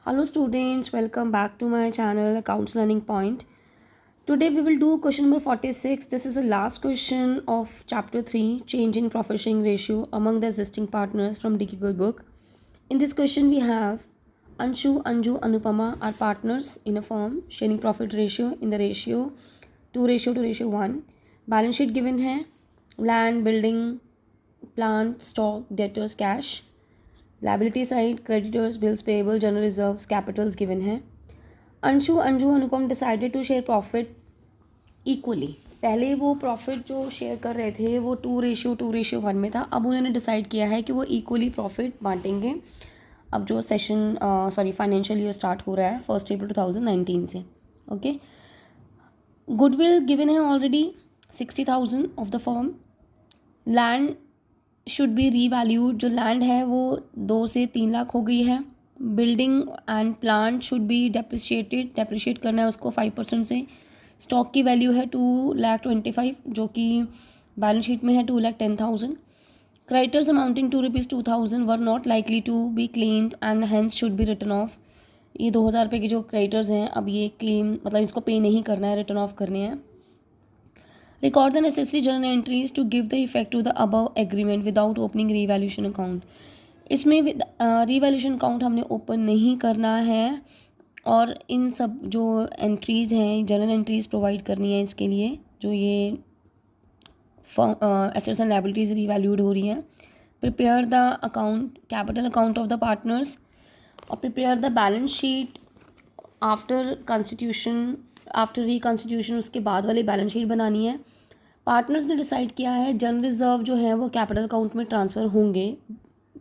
Hello students, welcome back to my channel Accounts Learning Point. Today we will do question number 46. This is the last question of chapter 3, change in profit sharing ratio among the existing partners from Digital book. In this question we have Anshu, Anju, Anupama are partners in a firm sharing profit ratio in the ratio 2:1. Balance sheet given है, land, building, plant, stock, debtors, cash. Liability side creditors bills payable general reserves capitals given है. Anshu Anju Anupam decided to share profit equally. पहले वो profit जो share कर रहे थे वो 2:1 में था. अब उन्होंने डिसाइड किया है कि वो इक्वली प्रॉफिट बांटेंगे. अब जो सेशन फाइनेंशियल ईयर स्टार्ट हो रहा है 1 अप्रैल 2019 से. ओके. गुडविल गिवन है already 60,000 of the firm. Land should be revalued. जो लैंड है वो 2 से 3 लाख हो गई है. Building and plant should be depreciate करना है उसको 5% से. स्टॉक की वैल्यू है 2,25,000 जो कि बैलेंस शीट में है 2,10,000. Creditors amounting to ₹2,000 were not likely to be claimed and hence should be written off. ये 2,000 रुपये के जो क्रेडिटर्स हैं अब ये क्लेम मतलब इसको पे नहीं करना है, रिटर्न ऑफ करने हैं. Record the necessary journal entries to give the effect to the above agreement without opening revaluation account. इसमें revaluation account हमने ओपन नहीं करना है और इन सब जो एंट्रीज़ हैं जर्नल एंट्रीज़ प्रोवाइड करनी है इसके लिए जो ये एसेट्स एंड लायबिलिटीज़ रीवैल्यूड हो रही हैं. Prepare the account capital account of the partners और prepare the balance sheet after reconstitution. उसके बाद वाली बैलेंस शीट बनानी है. पार्टनर्स ने डिसाइड किया है जनरल रिजर्व जो है वो कैपिटल अकाउंट में ट्रांसफ़र होंगे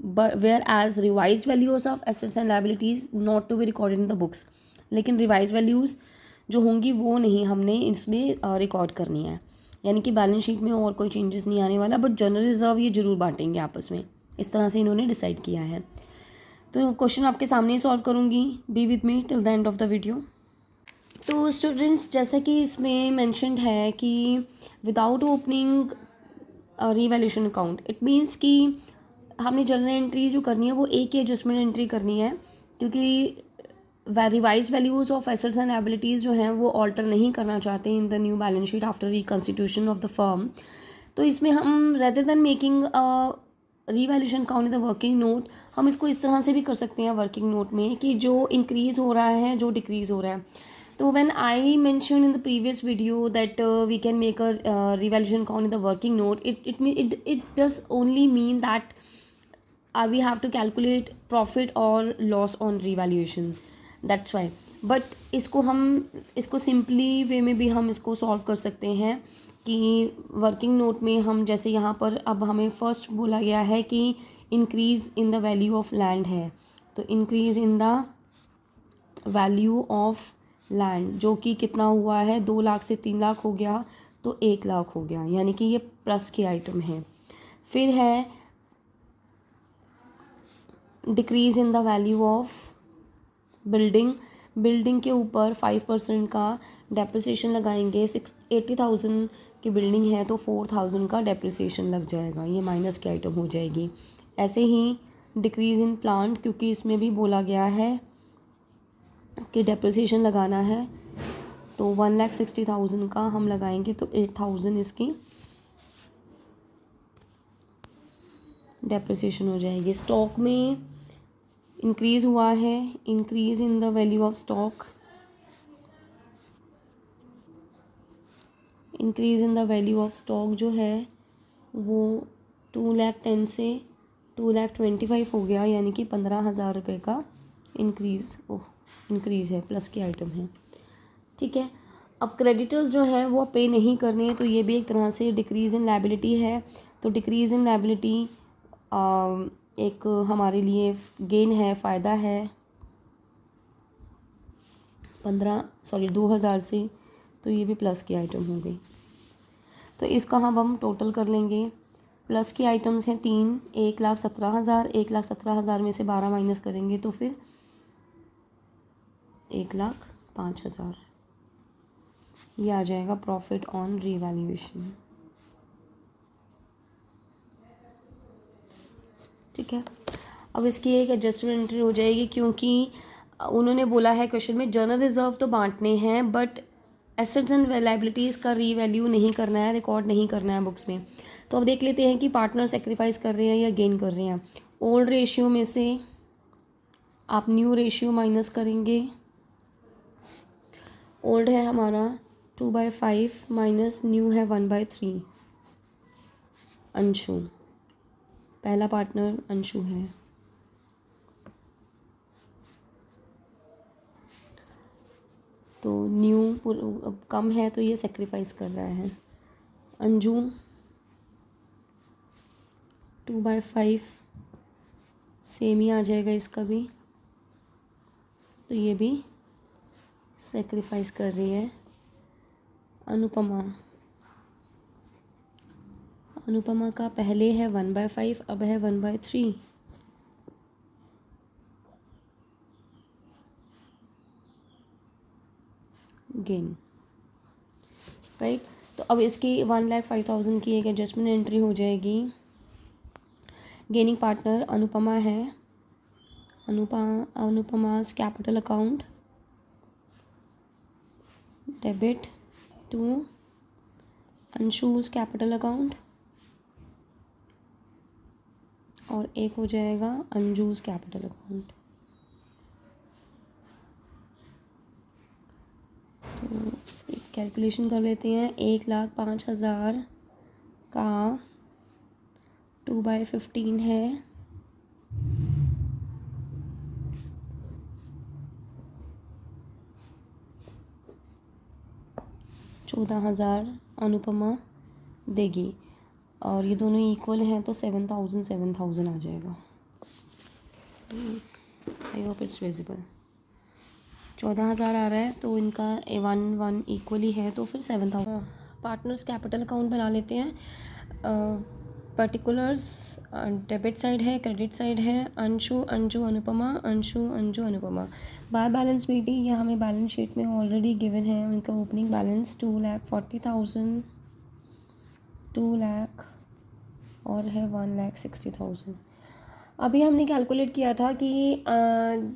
whereas revised values of assets and liabilities not to be recorded in the books. लेकिन रिवाइज वैल्यूज़ जो होंगी वो नहीं हमने इसमें रिकॉर्ड करनी है. यानी कि बैलेंस शीट में और कोई चेंजेस नहीं आने वाला बट जनरल रिजर्व ये ज़रूर बांटेंगे आपस में. इस तरह से इन्होंने डिसाइड किया है. तो क्वेश्चन आपके सामने ही सॉल्व करूँगी. Be with me till the end of the video. तो स्टूडेंट्स जैसा कि इसमें मैंशनड है कि without opening revaluation account it means कि हमने जर्नल एंट्री जो करनी है वो एक ही एडजस्टमेंट एंट्री करनी है क्योंकि revise values of assets and liabilities जो हैं वो ऑल्टर नहीं करना चाहते in the new balance sheet after reconstitution of the firm. तो इसमें हम rather than making revaluation account in the working note हम इसको इस तरह से भी कर सकते हैं वर्किंग नोट में कि जो इंक्रीज़ हो रहा है जो डिक्रीज़ हो रहा है. So when I mentioned in the previous video that we can make a revaluation account in the working note, it does only mean that we have to calculate profit or loss on revaluation. That's why. But इसको simply way में भी हम इसको solve कर सकते हैं कि working note में हम जैसे यहाँ पर अब हमें first बोला गया है कि increase in the value of land है. तो increase in the value of land जो कि कितना हुआ है 2 लाख से 3 लाख हो गया तो 1 लाख हो गया यानी कि ये प्लस की आइटम है. फिर है decrease in the value of building के ऊपर 5% का डेप्रिसिएशन लगाएंगे. 80,000 की बिल्डिंग है तो 4,000 का डेप्रिसिएशन लग जाएगा. ये माइनस की आइटम हो जाएगी. ऐसे ही डिक्रीज़ इन प्लांट क्योंकि इसमें भी बोला गया है कि डेप्रिसिएशन लगाना है तो 1,60,000 का हम लगाएंगे तो 8,000 इसकी डेप्रिसिएशन हो जाएगी. स्टॉक में इंक्रीज़ हुआ है. Increase in the value of stock increase in the value of stock जो है वो 2,10,000 से 2,25,000 हो गया यानी कि 15,000 रुपये का इंक्रीज़ है. प्लस की आइटम है. ठीक है. अब क्रेडिटर्स जो है वो पे नहीं करने हैं तो ये भी एक तरह से डिक्रीज़ इन लायबिलिटी है. तो डिक्रीज़ इन लायबिलिटी एक हमारे लिए गेन है, फ़ायदा है 2,000 से. तो ये भी प्लस की आइटम हो गई. तो इसका हम टोटल कर लेंगे. प्लस की आइटम्स हैं 3. 1,17,000 1,17,000 में से 12 माइनस करेंगे तो फिर 1,05,000 ये आ जाएगा प्रॉफिट ऑन रीवैल्यूएशन. ठीक है. अब इसकी एक एडजस्टमेंट एंट्री हो जाएगी क्योंकि उन्होंने बोला है क्वेश्चन में जनरल रिजर्व तो बांटने हैं बट एसेट्स एंड लायबिलिटीज़ का रीवैल्यू नहीं करना है, रिकॉर्ड नहीं करना है बुक्स में। तो अब देख लेते हैं कि पार्टनर सेक्रीफाइस कर रहे हैं या गेन कर रहे हैं। ओल्ड रेशियो में से आप न्यू रेशियो माइनस करेंगे। ओल्ड है हमारा 2/5 माइनस न्यू है 1/3। अंशु, पहला पार्टनर अंशु है। तो न्यू कम है तो ये सेक्रीफाइस कर रहा है। अंजू 2/5 सेम ही आ जाएगा इसका भी, तो ये भी सेक्रीफाइस कर रही है। अनुपमा, अनुपमा का पहले है 1/5, अब है 1/3। Gain, right. तो अब इसकी 1,05,000 की एक एडजस्टमेंट एंट्री हो जाएगी। गेनिंग पार्टनर अनुपमा है। Anupama's capital account debit to Anshu's capital account, और एक हो जाएगा अंजु's कैपिटल अकाउंट। तो एक कैलकुलेशन कर लेते हैं। 1,05,000 का 2/15 है 14,000 अनुपमा देगी, और ये दोनों इक्वल हैं तो 7,000 आ जाएगा। I hope it's visible. 14,000 आ रहा है तो इनका 1 इक्वली है, तो फिर 7,000। पार्टनर्स कैपिटल अकाउंट बना लेते हैं। पर्टिकुलर्स डेबिट साइड है, क्रेडिट साइड है। Anshu Anju Anupama, Anshu Anju Anupama. By balance BT ये हमें बैलेंस शीट में ऑलरेडी गिवन है। उनका ओपनिंग बैलेंस 2,40,000, 2 लाख और है 1,60,000। अभी हमने कैलकुलेट किया था कि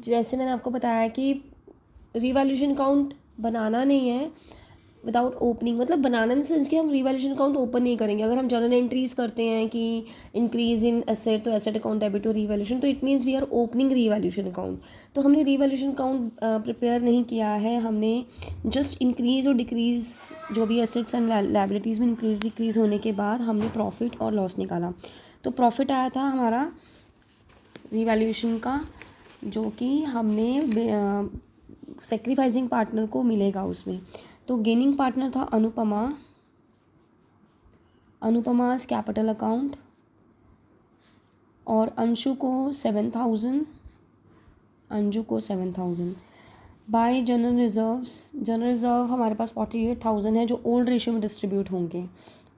जैसे मैंने आपको बताया कि रिवैल्यूएशन अकाउंट बनाना नहीं है विदाउट ओपनिंग, मतलब बनाना इन सेंस कि हम रिवैल्यूएशन अकाउंट ओपन नहीं करेंगे। अगर हम जर्नल एंट्रीज करते हैं कि इंक्रीज इन एसेट, तो asset account debit to revaluation, तो it means we are opening revaluation account. तो हमने रिवैल्यूएशन अकाउंट प्रिपेयर नहीं किया है, हमने जस्ट इंक्रीज और डिक्रीज जो भी एसेट्स एंड लायबिलिटीज़ में इंक्रीज डिक्रीज होने के बाद हमने प्रॉफिट और लॉस निकाला। तो प्रॉफिट आया था हमारा रिवैल्यूएशन का, जो कि हमने सेक्रीफाइसिंग पार्टनर को मिलेगा उसमें। तो गेनिंग पार्टनर था अनुपमा, अनुपमा's कैपिटल अकाउंट, और अंशु को 7,000, अंजू को 7,000। Bye general reserves, general reserve हमारे पास 48,000 है जो ओल्ड रेशियो में डिस्ट्रीब्यूट होंगे।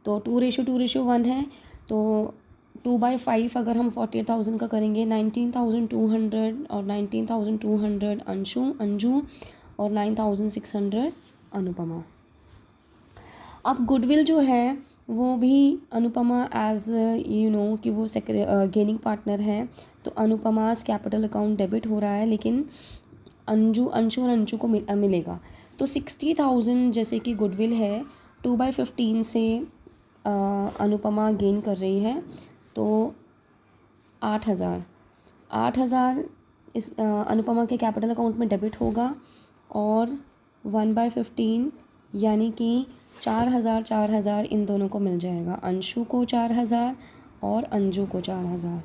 तो 2:1 है, तो 2/5 अगर हम 48,000 का करेंगे, 19,200 और 19,200 अंजू और 9,600 अनुपमा। अब गुडविल जो है वो भी अनुपमा एज यू नो कि वो गेनिंग पार्टनर है, तो अनुपमा's कैपिटल अकाउंट डेबिट हो रहा है, लेकिन अंशु और अंशु को मिलेगा। तो 60,000 जैसे कि गुडविल है, 2/15 से अनुपमा गेन कर रही है, तो 8,000 इस अनुपमा के कैपिटल अकाउंट में डेबिट होगा, और 1/15 यानी कि 4,000 इन दोनों को मिल जाएगा। अंशु को 4,000 और अंजू को 4,000,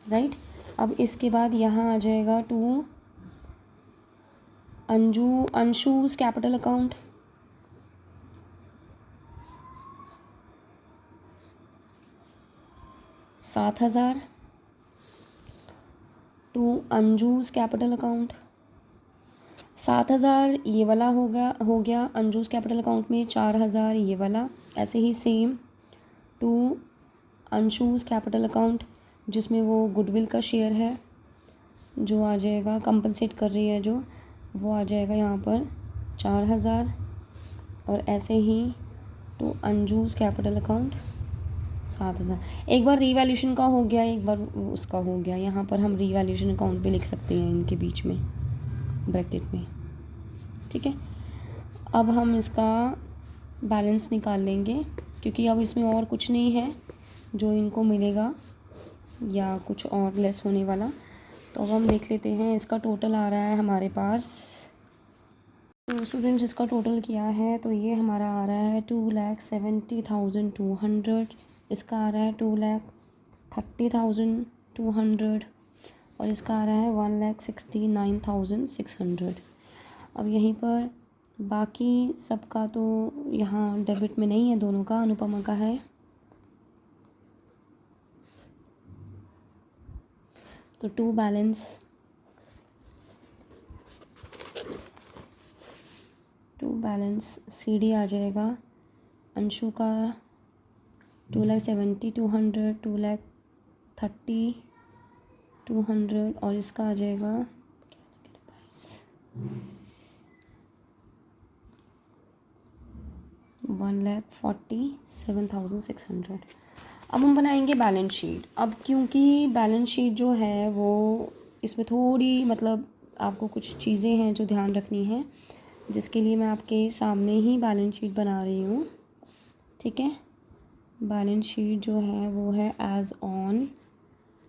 राइट। अब इसके बाद यहाँ आ जाएगा to Anshu's capital account, $7,000 to Anju's capital account. 7,000 ये वाला हो गया अंजू's कैपिटल अकाउंट में, 4,000 ये वाला। ऐसे ही same to Anshu's capital account जिसमें वो गुडविल का शेयर है जो आ जाएगा, कंपनसेट कर रही है जो, वो आ जाएगा यहाँ पर 4,000। और ऐसे ही टू अंजू's कैपिटल अकाउंट 7,000। एक बार रीवैल्यूशन का हो गया, एक बार उसका हो गया। यहाँ पर हम रीवैल्यूशन अकाउंट भी लिख सकते हैं इनके बीच में ब्रैकेट में, ठीक है। अब हम इसका बैलेंस निकाल लेंगे, क्योंकि अब इसमें और कुछ नहीं है जो इनको मिलेगा या कुछ और लेस होने वाला। तो अब हम देख लेते हैं, इसका टोटल आ रहा है हमारे पास। तो स्टूडेंट्स इसका टोटल किया है तो ये हमारा आ रहा है 2,70,200। इसका आ रहा है 2,30,200 और इसका आ रहा है 1,69,600। अब यहीं पर बाकी सबका तो यहाँ डेबिट में नहीं है, दोनों का, अनुपमा का है। तो टू बैलेंस CD आ जाएगा। अंशु का 2,70,200, 2,30,200 और इसका आ जाएगा 1,47,600। अब हम बनाएंगे बैलेंस शीट। अब क्योंकि बैलेंस शीट जो है वो इसमें थोड़ी मतलब आपको कुछ चीज़ें हैं जो ध्यान रखनी है, जिसके लिए मैं आपके सामने ही बैलेंस शीट बना रही हूँ, ठीक है। बैलेंस शीट जो है वो है एज़ ऑन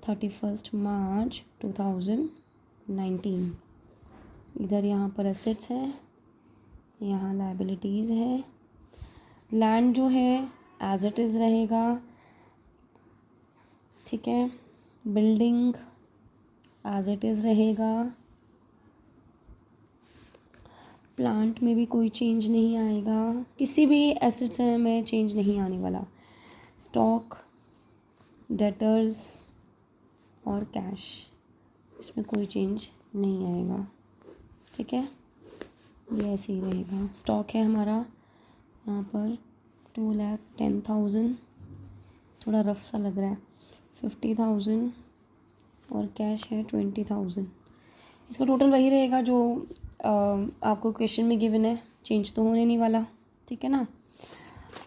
31 मार्च 2019। इधर यहाँ पर एसेट्स है, यहाँ लायबिलिटीज़ है। लैंड जो है एज इट इज़ रहेगा, ठीक है। बिल्डिंग एज इट इज़ रहेगा। प्लांट में भी कोई चेंज नहीं आएगा, किसी भी एसेट्स में चेंज नहीं आने वाला। स्टॉक, डेटर्स और कैश, इसमें कोई चेंज नहीं आएगा, ठीक है। ये ऐसे ही रहेगा। स्टॉक है हमारा यहाँ पर 2,10,000, थोड़ा रफ सा लग रहा है, 50,000 और कैश है 20,000। इसका टोटल वही रहेगा जो आपको क्वेश्चन में गिवन है, चेंज तो होने नहीं वाला, ठीक है ना।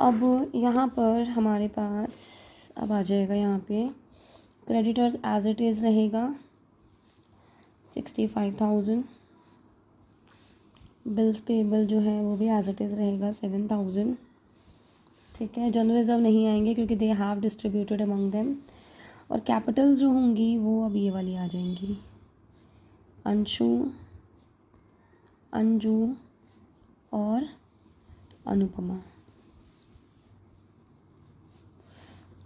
अब यहाँ पर हमारे पास अब आ जाएगा, यहाँ पे क्रेडिटर्स एज इट इज़ रहेगा 65,000। बिल्स पेबल जो है वो भी एज इट इज़ रहेगा 7,000, ठीक है। जनरल रिजर्व नहीं आएंगे क्योंकि they have distributed among them. और कैपिटल्स जो होंगी वो अब ये वाली आ जाएंगी, अंशु, अंजू और अनुपमा।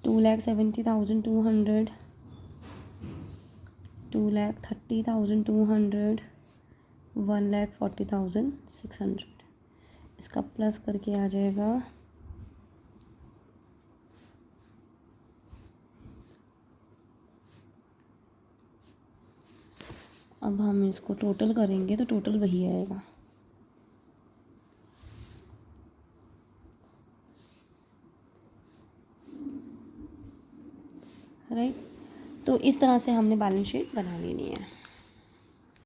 2,70,200, 2,30,200, 1,40,600। इसका प्लस करके आ जाएगा अब हम इसको टोटल करेंगे तो टोटल वही आएगा, राइट। तो इस तरह से हमने बैलेंस शीट बना लेनी है।